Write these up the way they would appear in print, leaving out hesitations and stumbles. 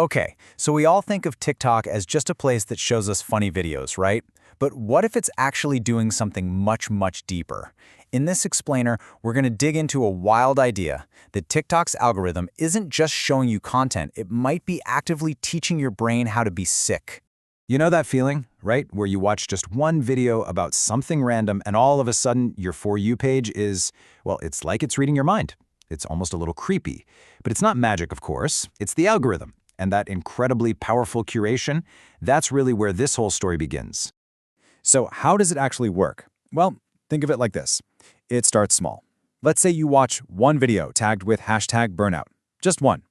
Okay, so we all think of TikTok as just a place that shows us funny videos, right? But what if it's actually doing something much, much deeper? In this explainer, we're going to dig into a wild idea that TikTok's algorithm isn't just showing you content, it might be actively teaching your brain how to be sick. You know that feeling, right? Where you watch just one video about something random and all of a sudden your For You page is, well, it's like it's reading your mind. It's almost a little creepy. But it's not magic, of course. It's the algorithm. And that incredibly powerful curation, that's really where this whole story begins. So how does it actually work? Well, think of it like this. It starts small. Let's say you watch one video tagged with #burnout. Just one.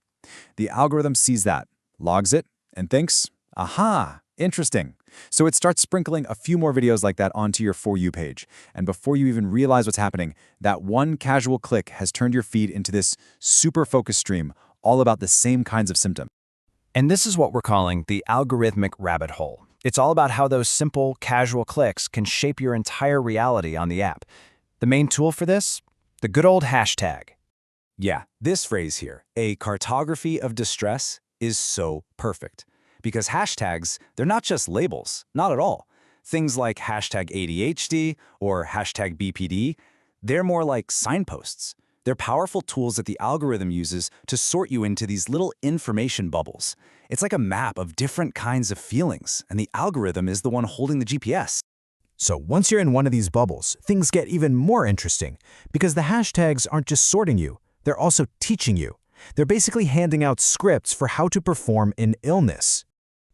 The algorithm sees that, logs it, and thinks, aha, interesting. So it starts sprinkling a few more videos like that onto your For You page. And before you even realize what's happening, that one casual click has turned your feed into this super focused stream, all about the same kinds of symptoms. And this is what we're calling the algorithmic rabbit hole. It's all about how those simple, casual clicks can shape your entire reality on the app. The main tool for this? The good old hashtag. Yeah, this phrase here, a cartography of distress, is so perfect. Because hashtags, they're not just labels, not at all. Things like #ADHD or #BPD, they're more like signposts. They're powerful tools that the algorithm uses to sort you into these little information bubbles. It's like a map of different kinds of feelings, and the algorithm is the one holding the GPS. So once you're in one of these bubbles, things get even more interesting because the hashtags aren't just sorting you, they're also teaching you. They're basically handing out scripts for how to perform in illness.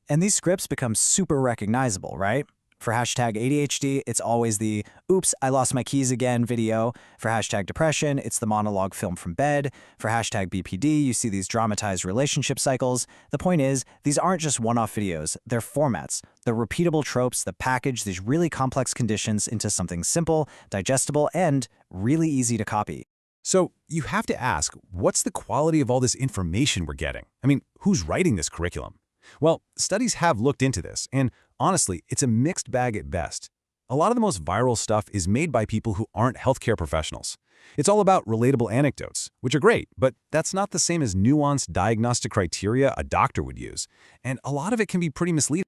And these scripts become super recognizable, right? For #ADHD, it's always the "oops, I lost my keys again" video. For #depression, it's the monologue film from bed. For #BPD, you see these dramatized relationship cycles. The point is, these aren't just one-off videos, they're formats. They're repeatable tropes that package these really complex conditions into something simple, digestible, and really easy to copy. So you have to ask, what's the quality of all this information we're getting? I mean, who's writing this curriculum? Well, studies have looked into this, and honestly, it's a mixed bag at best. A lot of the most viral stuff is made by people who aren't healthcare professionals. It's all about relatable anecdotes, which are great, but that's not the same as nuanced diagnostic criteria a doctor would use, and a lot of it can be pretty misleading.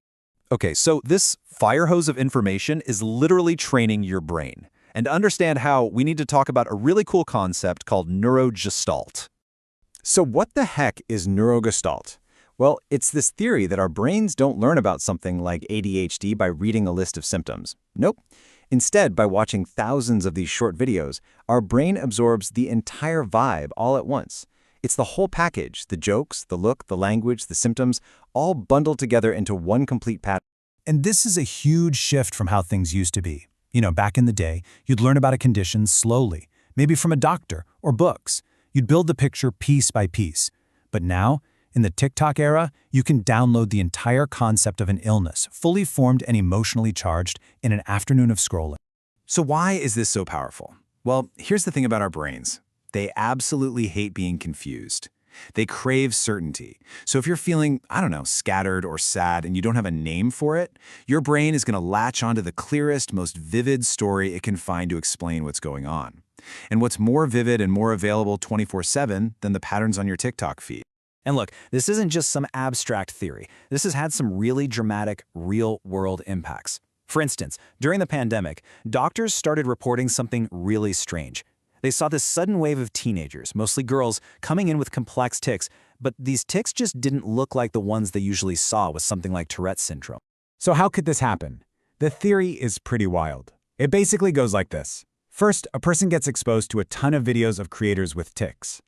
Okay, so this fire hose of information is literally training your brain. And to understand how, we need to talk about a really cool concept called neurogestalt. So what the heck is neurogestalt? Well, it's this theory that our brains don't learn about something like ADHD by reading a list of symptoms. Nope. Instead, by watching thousands of these short videos, our brain absorbs the entire vibe all at once. It's the whole package, the jokes, the look, the language, the symptoms, all bundled together into one complete pattern. And this is a huge shift from how things used to be. Back in the day, you'd learn about a condition slowly, maybe from a doctor or books. You'd build the picture piece by piece. But now, in the TikTok era, you can download the entire concept of an illness, fully formed and emotionally charged, in an afternoon of scrolling. So why is this so powerful? Well, here's the thing about our brains. They absolutely hate being confused. They crave certainty. So if you're feeling, scattered or sad and you don't have a name for it, your brain is going to latch onto the clearest, most vivid story it can find to explain what's going on. And what's more vivid and more available 24/7 than the patterns on your TikTok feed? And look, this isn't just some abstract theory. This has had some really dramatic, real-world impacts. For instance, during the pandemic, doctors started reporting something really strange. They saw this sudden wave of teenagers, mostly girls, coming in with complex tics, but these tics just didn't look like the ones they usually saw with something like Tourette's syndrome. So how could this happen? The theory is pretty wild. It basically goes like this. First, a person gets exposed to a ton of videos of creators with tics.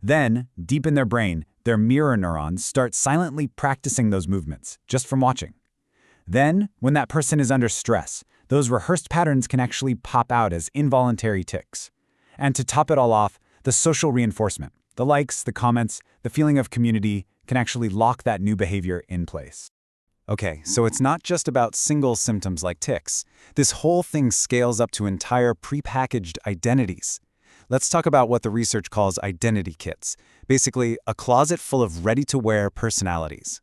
Then, deep in their brain, their mirror neurons start silently practicing those movements, just from watching. Then, when that person is under stress, those rehearsed patterns can actually pop out as involuntary tics. And to top it all off, the social reinforcement, the likes, the comments, the feeling of community can actually lock that new behavior in place. Okay, so it's not just about single symptoms like tics. This whole thing scales up to entire prepackaged identities. Let's talk about what the research calls identity kits. Basically, a closet full of ready-to-wear personalities.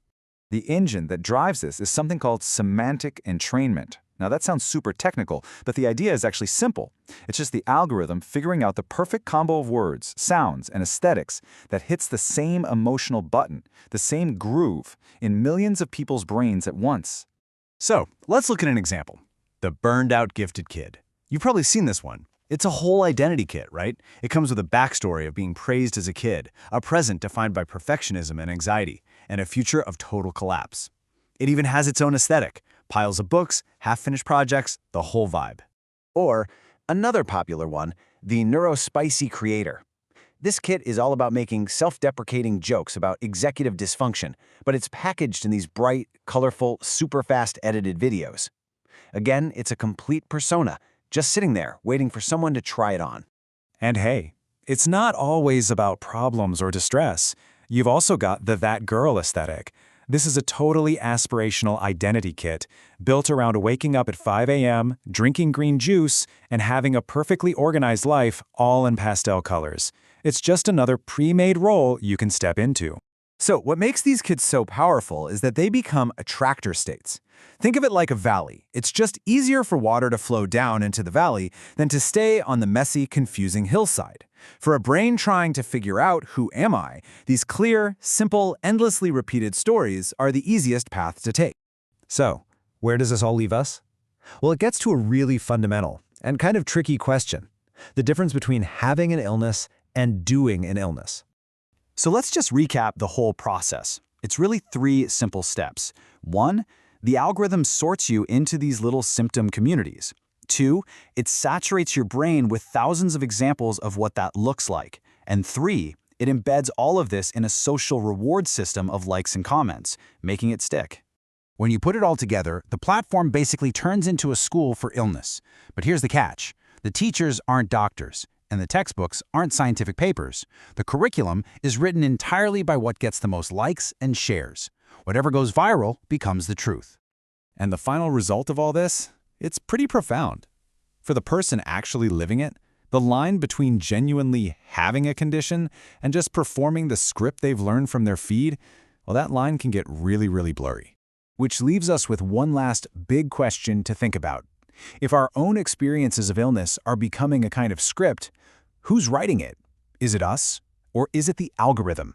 The engine that drives this is something called semantic entrainment. Now that sounds super technical, but the idea is actually simple. It's just the algorithm figuring out the perfect combo of words, sounds, and aesthetics that hits the same emotional button, the same groove, in millions of people's brains at once. So, let's look at an example. The burned out gifted kid. You've probably seen this one. It's a whole identity kit, right? It comes with a backstory of being praised as a kid, a present defined by perfectionism and anxiety, and a future of total collapse. It even has its own aesthetic. Piles of books, half-finished projects, the whole vibe. Or, another popular one, the Neurospicy Creator. This kit is all about making self-deprecating jokes about executive dysfunction, but it's packaged in these bright, colorful, super fast edited videos. Again, it's a complete persona, just sitting there, waiting for someone to try it on. And hey, it's not always about problems or distress. You've also got the that girl aesthetic. This is a totally aspirational identity kit, built around waking up at 5 a.m., drinking green juice, and having a perfectly organized life, all in pastel colors. It's just another pre-made role you can step into. So what makes these kits so powerful is that they become attractor states. Think of it like a valley. It's just easier for water to flow down into the valley than to stay on the messy, confusing hillside. For a brain trying to figure out who am I, these clear, simple, endlessly repeated stories are the easiest path to take. So, where does this all leave us? Well, it gets to a really fundamental and kind of tricky question. The difference between having an illness and doing an illness. So let's just recap the whole process. It's really 3 simple steps. 1, the algorithm sorts you into these little symptom communities. 2, it saturates your brain with thousands of examples of what that looks like. And 3, it embeds all of this in a social reward system of likes and comments, making it stick. When you put it all together, the platform basically turns into a school for illness. But here's the catch. The teachers aren't doctors, and the textbooks aren't scientific papers. The curriculum is written entirely by what gets the most likes and shares. Whatever goes viral becomes the truth. And the final result of all this? It's pretty profound. For the person actually living it, the line between genuinely having a condition and just performing the script they've learned from their feed, well, that line can get really, really blurry. Which leaves us with one last big question to think about. If our own experiences of illness are becoming a kind of script, who's writing it? Is it us, or is it the algorithm?